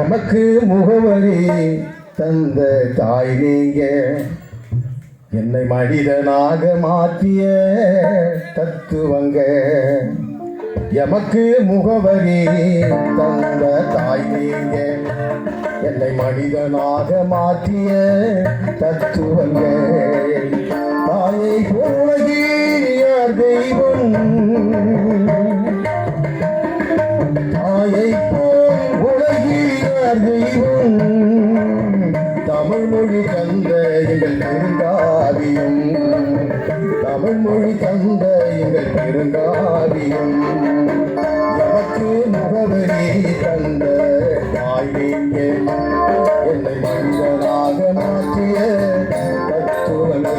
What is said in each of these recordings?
எமக்கு முகவரி தந்த தாய் நீங்க, என்னை மனிதனாக மாற்றிய தத்துவங்க. எமக்கு முகவரி தந்த தாய் நீங்க, என்னை மனிதனாக மாற்றிய தத்துவங்க. தாயை போலகி யார் தெய்வம், தாயை தெய்வம். தமிழ் மொழி தந்த எங்கள் பெருங்காவியம், தமிழ் மொழி தந்த எங்கள் பெருங்காவியம். எமக்கு முகவரி தந்த தாய் நீங்க, என்னை மனிதனாக மாற்றிய தத்துவமே.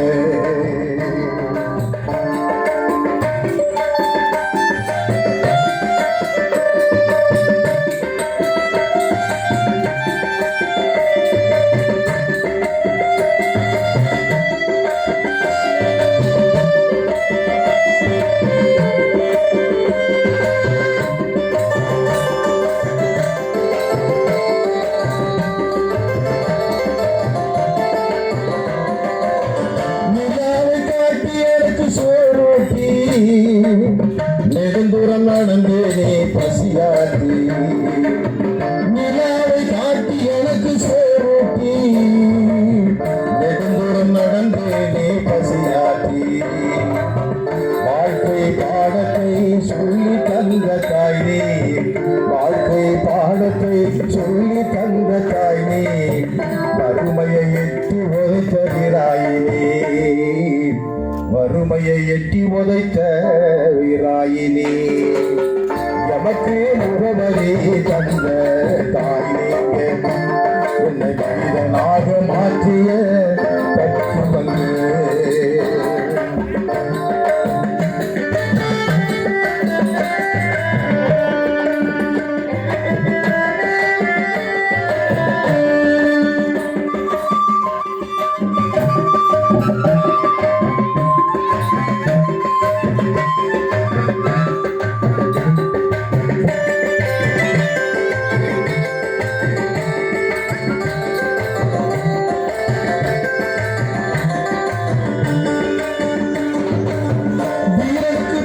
நெடுந்தூரம் நடந்தேனே பசியாட்டி, நிலாவை காட்டி எனக்கு சோறுட்டி. நெடுந்தூரம் நடந்தேனே பசியாட்டி, வாழ்க்கை பாடத்தை சொல்லி தந்த தாய் நீ, வாழ்க்கை பாடத்தை சொல்லி தந்த தாய் நீ. வறுமையை எட்டி உதைத்தகிறாயினே, வறுமையை எட்டி உதைத்த வீராயினே. எமக்கு முகவரி தந்த தாய் நீங்க, என்னை மனிதனாக மாற்றிய தத்துவங்க. வீரனுக்கு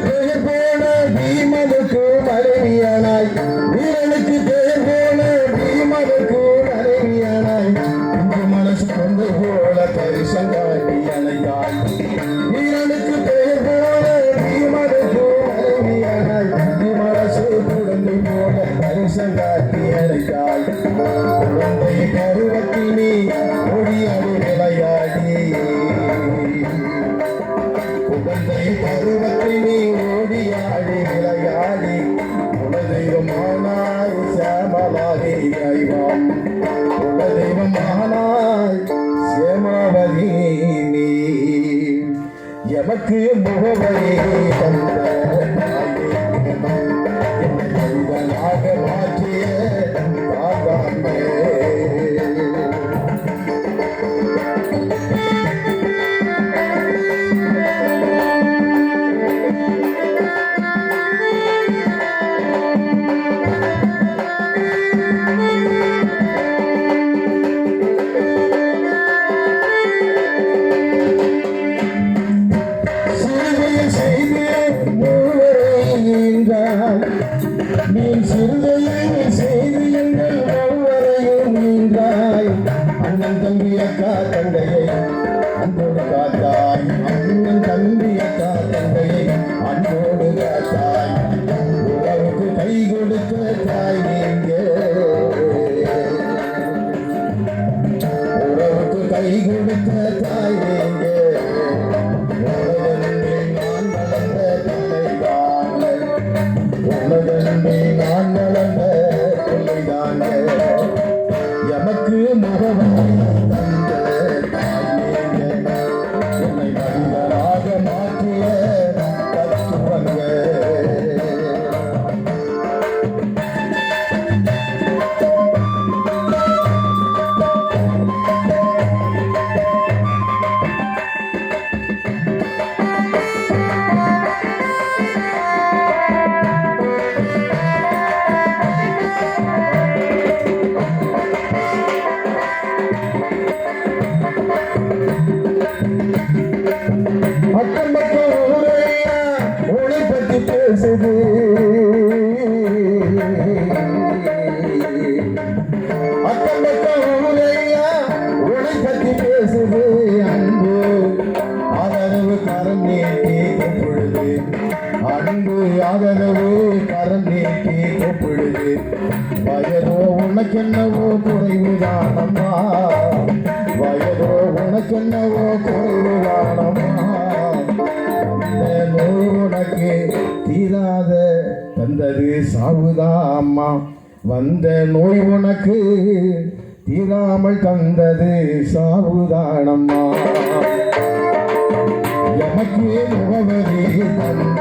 பேர் போல பீமனுக்கு மனைவியானாய், இங்கு மனசு கொண்டு போல பரிசங்காட்டி அணைத்தாய். வீரனுக்கு பேர் போல பீமனுக்கு மனைவியானாய், இங்கு மனசு குழந்தை போல பரிசங்காட்டி அணைத்தாய். குழந்தை பருவத்தினி ஒடியாடி விளையாடி, குழந்தை பருவத்தினி ஓடியாடி விளையாடி. குலதெய்வமானாய் சேமலாகி ஐவாம், குலதெய்வமானாய் சேமாவதி நீ. எமக்கு முகவரி தந்த மனிதனாக மாற்றிய தாகாமே. பத்தி பேசுது அக்கம் பக்கம் ஊரையா உன்னை பத்தி பேசுது அன்பு ஆதரவு கரம் நீட்டி கூப்பிடுது அன்பு ஆதரவு கரம் நீட்டி கூப்பிடுது வயதோ உனக்கென்னவோ குறைவுதானம்மா வயதோ உனக்கென்னவோ குறைவுதானம்மா அந்த நோய் உனக்கு தீராத தந்தது சாவுதாம்மா வந்த நோய் உனக்கு தீராமல் தந்தது சாவுதானம்மா எமக்கு முகவரி தந்த